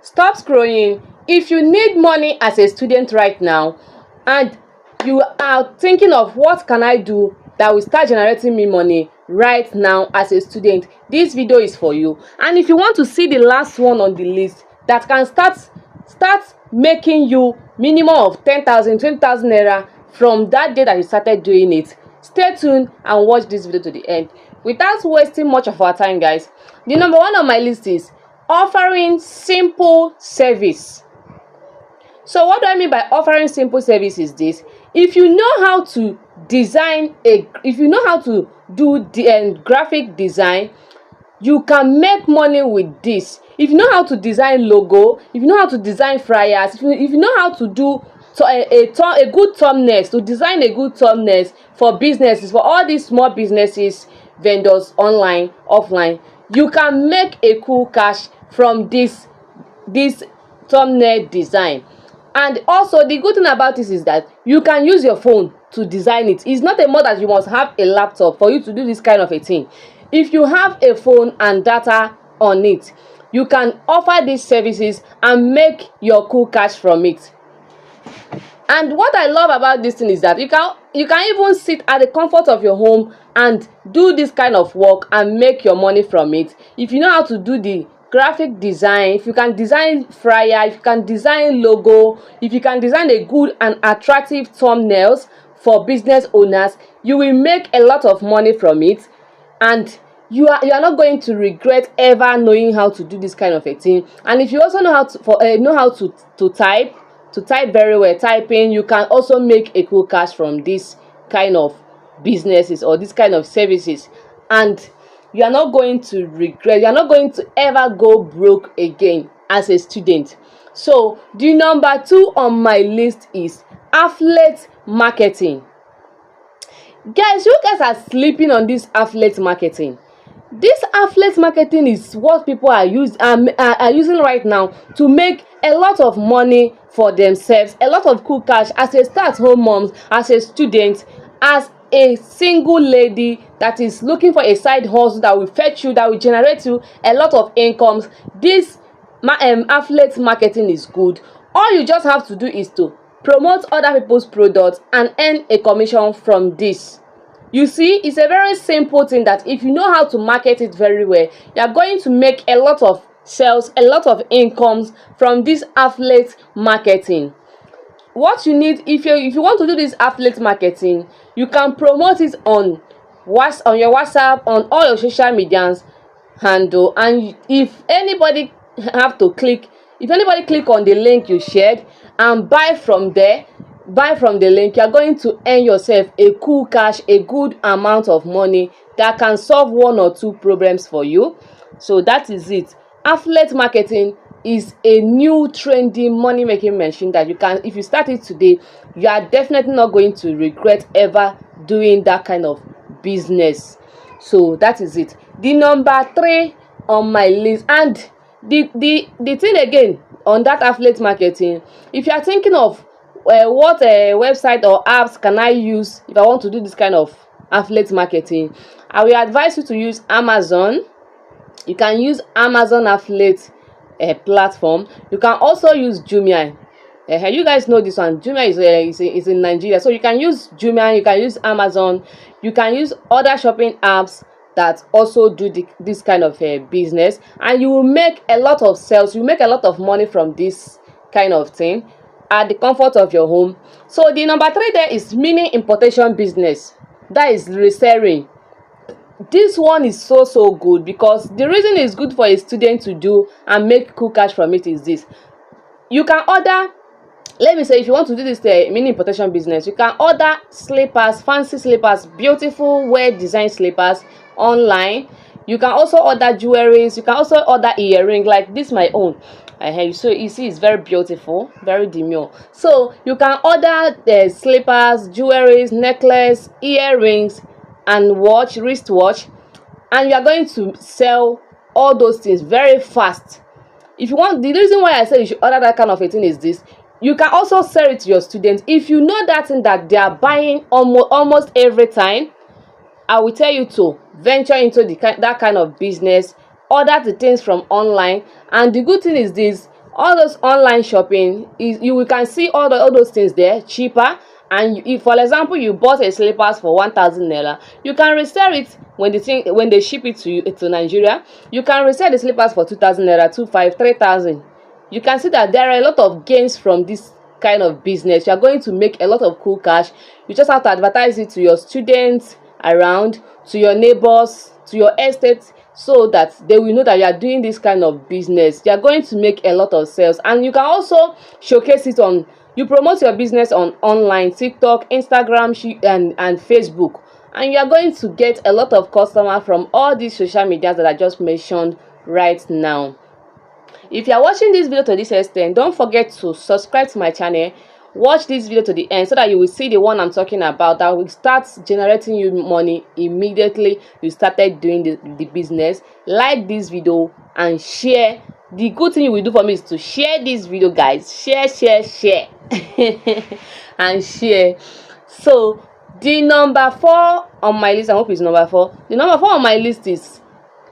stop scrolling. If you need money as a student right now and you are thinking of what can I do that will start generating me money right now as a student, this video is for you. And if you want to see the last one on the list that can start making you minimum of 10,000 20,000 naira from that day that you started doing it, stay tuned and watch this video to the end. Without wasting much of our time, guys, the number one on my list is offering simple service. So what do I mean by offering simple service is this: if you know how to design if you know how to do the graphic design, you can make money with this. If you know how to design logo, if you know how to design flyers, if you know how to do a good thumbnails, to design a good thumbnails for businesses, for all these small businesses, vendors, online, offline, you can make a cool cash from this thumbnail design. And also the good thing about this is that you can use your phone to design it. It's not a must that you must have a laptop for you to do this kind of a thing. If you have a phone and data on it, you can offer these services and make your cool cash from it. And what I love about this thing is that you can even sit at the comfort of your home and do this kind of work and make your money from it. If you know how to do the graphic design, if you can design flyer, if you can design logo, if you can design a good and attractive thumbnails for business owners, you will make a lot of money from it, and you are not going to regret ever knowing how to do this kind of a thing. And if you also know how to type very well, typing, you can also make a cool cash from this kind of businesses or this kind of services, and you are not going to regret, you are not going to ever go broke again as a student. So the number 2 on my list is affiliate marketing. Guys, you guys are sleeping on this affiliate marketing. This affiliate marketing is what people are using right now to make a lot of money for themselves, a lot of cool cash as a stay-at-home mom, as a student, as a single lady that is looking for a side hustle that will fetch you, that will generate you a lot of incomes. This affiliate marketing is good. All you just have to do is to promote other people's products and earn a commission from this. You see, it's a very simple thing that if you know how to market it very well, you are going to make a lot of sales, a lot of incomes from this affiliate marketing. What you need, if you want to do this affiliate marketing, you can promote it on your WhatsApp, on all your social medias handle, and if anybody click on the link you shared and buy from the link, you are going to earn yourself a cool cash, a good amount of money that can solve 1 or 2 problems for you. So that is it. Affiliate marketing is a new trendy money making machine that you can, if you start it today, you are definitely not going to regret ever doing that kind of business. So that is it. The number 3 on my list, and the thing again on that affiliate marketing, if you are thinking of what website or apps can I use if I want to do this kind of affiliate marketing, I will advise you to use Amazon. You can use Amazon affiliate platform. You can also use Jumia. You guys know this one. Jumia is in Nigeria, so you can use Jumia, you can use Amazon, you can use other shopping apps that also do this kind of business, and you will make a lot of sales. You make a lot of money from this kind of thing at the comfort of your home. So the number 3 there is mini importation business, that is reselling. This one is so good, because the reason it's good for a student to do and make cool cash from it is this: you can order, let me say, if you want to do this mini importation business, you can order slippers, fancy slippers, beautiful well designed slippers online. You can also order jewelries, you can also order earring like this, my own. So you see, it's very beautiful, very demure. So you can order the slippers, jewelries, necklace, earrings, and wristwatch, and you are going to sell all those things very fast. If you want, the reason why I say you should order that kind of a thing is this: you can also sell it to your students. If you know that thing that they are buying almost every time, I will tell you to venture into that kind of business. Order the things from online, and the good thing is this: all those online shopping is you can see all those things there cheaper. And if, for example, you bought a slippers for 1,000 naira, you can resell it when they ship it to you to Nigeria. You can resell the slippers for 2,000 naira, 2,500, 3,000. You can see that there are a lot of gains from this kind of business. You are going to make a lot of cool cash. You just have to advertise it to your students around, to your neighbors, to your estate, so that they will know that you are doing this kind of business. You are going to make a lot of sales. And you can also showcase it on, you promote your business on online, TikTok, Instagram, and Facebook, and you are going to get a lot of customers from all these social media that I just mentioned right now. If you are watching this video to this extent, don't forget to subscribe to my channel. Watch this video to the end so that you will see the one I'm talking about that will start generating you money immediately you started doing the business. Like this video and share. The good thing you will do for me is to share this video, guys. Share and share. So the number 4 on my list, I hope it's number 4. The number 4 on my list is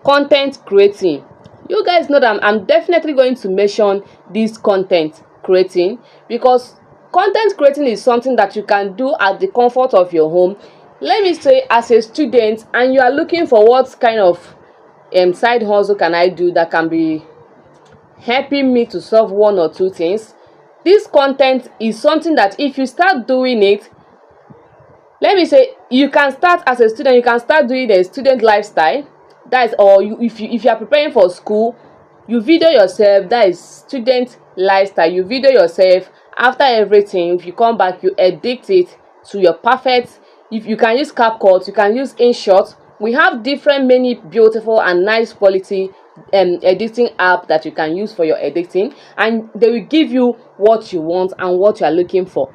content creating. You guys know that I'm definitely going to mention this content creating, because content creating is something that you can do at the comfort of your home. Let me say, as a student and you are looking for what kind of side hustle can I do that can be helping me to solve 1 or 2 things, this content is something that if you start doing it, let me say, you can start as a student, you can start doing a student lifestyle. That is, or if you are preparing for school, you video yourself. That is student lifestyle. You video yourself. After everything, if you come back, you edit it to your perfect. If you can use CapCut, you can use InShot. We have different, many beautiful and nice quality editing app that you can use for your editing, and they will give you what you want and what you are looking for.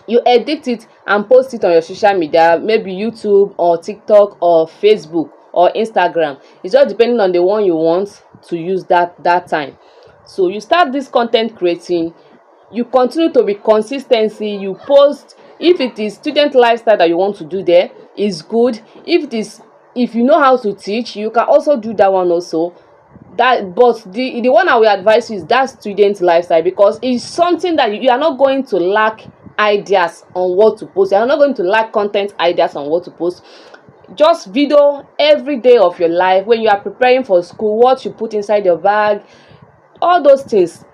You edit it and post it on your social media, maybe YouTube or TikTok or Facebook or Instagram. It's just depending on the one you want to use that time. So you start this content creating, you continue to be consistency. You post. If it is student lifestyle that you want to do, there is good. If you know how to teach, you can also do that one also. But the one I will advise you is that student lifestyle, because it's something that you are not going to lack ideas on what to post. You are not going to lack content ideas on what to post. Just video every day of your life, when you are preparing for school, what you put inside your bag, all those things.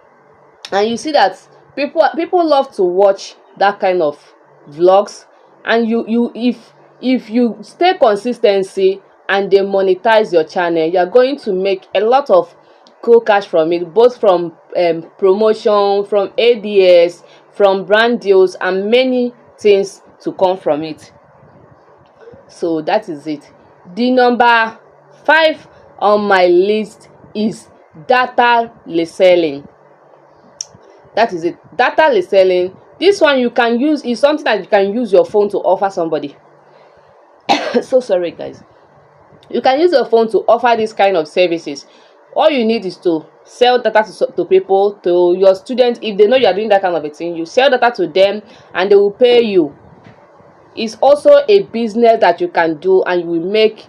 And you see that people love to watch that kind of vlogs. And if you stay consistency and they monetize your channel, you are going to make a lot of cool cash from it, both from promotion, from ADS, from brand deals, and many things to come from it. So that is it. The number 5 on my list is data reselling. That is it. Data reselling. This one you can use, is something that you can use your phone to offer somebody. So sorry, guys. You can use your phone to offer this kind of services. All you need is to sell data to people, to your students. If they know you are doing that kind of a thing, you sell data to them and they will pay you. It's also a business that you can do, and you will make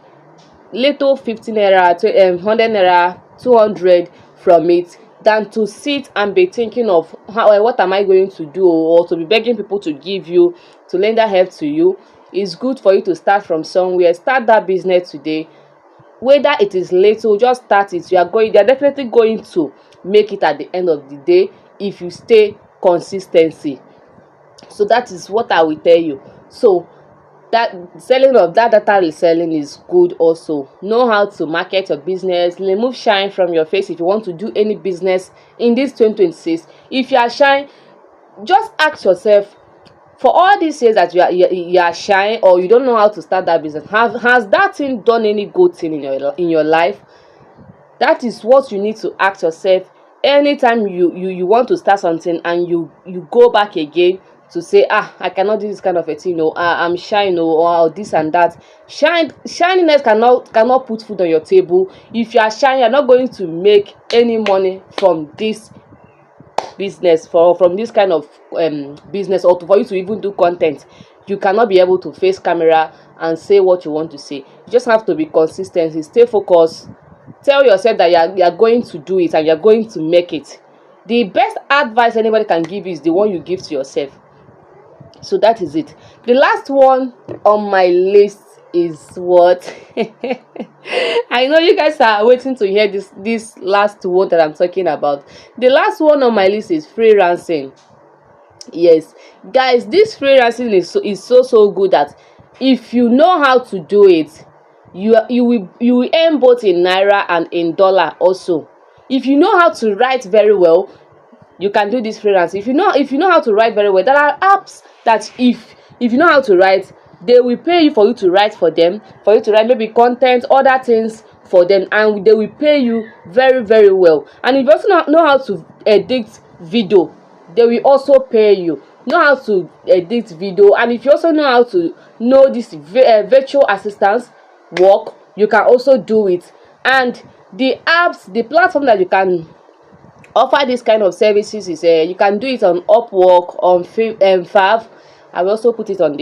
little 50 naira, 100 naira, 200 from it, than to sit and be thinking of what am I going to do, or to be begging people to give you, to lend that help to you. It's good for you to start from somewhere. Start that business today. Whether it is little, just start it. You are definitely going to make it at the end of the day if you stay consistency. So that is what I will tell you. So that selling of that data reselling is good also. Know how to market your business. Remove shine from your face if you want to do any business in this 2026. If you are shy, just ask yourself, for all these years that you are shy, or you don't know how to start that business, has that thing done any good thing in your life? That is what you need to ask yourself anytime you want to start something, and you go back again to say, I cannot do this kind of a thing, I'm shy, or this and that. Shininess cannot put food on your table. If you are shy, you're not going to make any money from this business, from this kind of business, or for you to even do content. You cannot be able to face camera and say what you want to say. You just have to be consistent, stay focused, tell yourself that you are going to do it and you are going to make it. The best advice anybody can give you is the one you give to yourself. So that is it. The last one on my list is what? I know you guys are waiting to hear this last one that I'm talking about. The last one on my list is freelancing. Yes, guys, this freelancing is so good that if you know how to do it, you will earn both in naira and in dollar also. If you know how to write very well, you can do this freelance. If you know how to write very well, there are apps that if you know how to write, they will pay you for you to write for them, for you to write maybe content, other things for them, and they will pay you very well. And if you also know how to edit video, they will also pay you. Know how to edit video, and if you also know how to know this virtual assistance work, you can also do it. And the apps, the platform that you can offer this kind of services is you can do it on Upwork, on Fiverr. I will also put it on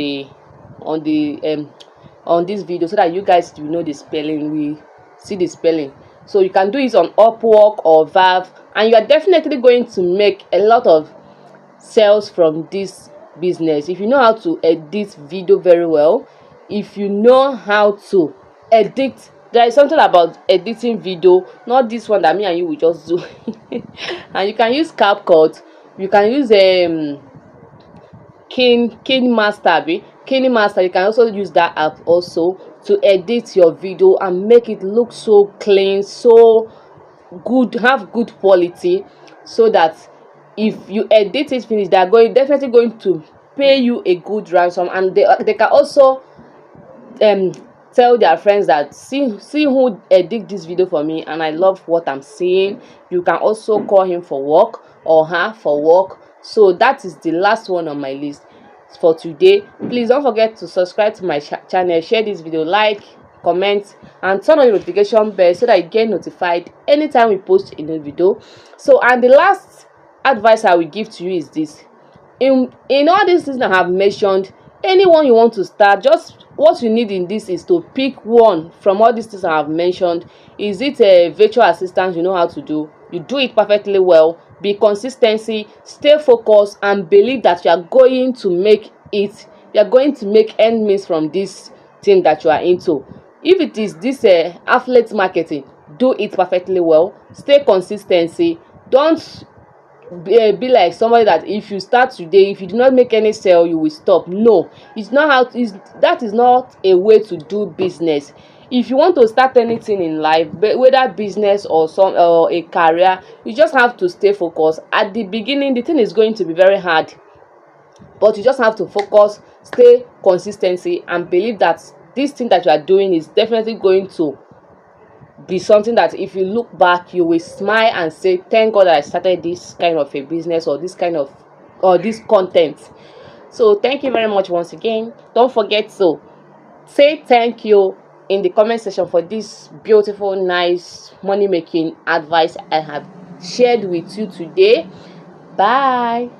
this video so that you guys will know the spelling, we see the spelling. So you can do it on Upwork or Fiverr, and you are definitely going to make a lot of sales from this business if you know how to edit video very well. If you know how to edit, there is something about editing video, not this one that me and you will just do. And you can use CapCut, you can use KineMaster. You can also use that app also to edit your video and make it look so clean, so good, have good quality, so that if you edit it finish, they are definitely going to pay you a good ransom. And they can also tell their friends that see who edit this video for me and I love what I'm seeing. You can also call him for work or her for work. So that is the last one on my list for today. Please don't forget to subscribe to my channel, share this video, like, comment, and turn on the notification bell so that you get notified anytime we post a new video. So, and the last advice I will give to you is this: in all these things I have mentioned, anyone you want to start, just what you need in this is to pick one from all these things I have mentioned. Is it a virtual assistant you know how to do? You do it perfectly well. Be consistency, stay focused, and believe that you are going to make it. You are going to make end means from this thing that you are into. If it is this affiliate marketing, do it perfectly well. Stay consistency. Don't be like somebody that if you start today, if you do not make any sale, you will stop. No, it's not how that is not a way to do business. If you want to start anything in life, whether business or a career, you just have to stay focused. At the beginning, the thing is going to be very hard, but you just have to focus, stay consistency, and believe that this thing that you are doing is definitely going to be something that if you look back, you will smile and say, thank God that I started this kind of a business or this kind of this content. So thank you very much once again. Don't forget to say thank you in the comment section for this beautiful, nice money making advice I have shared with you today. Bye.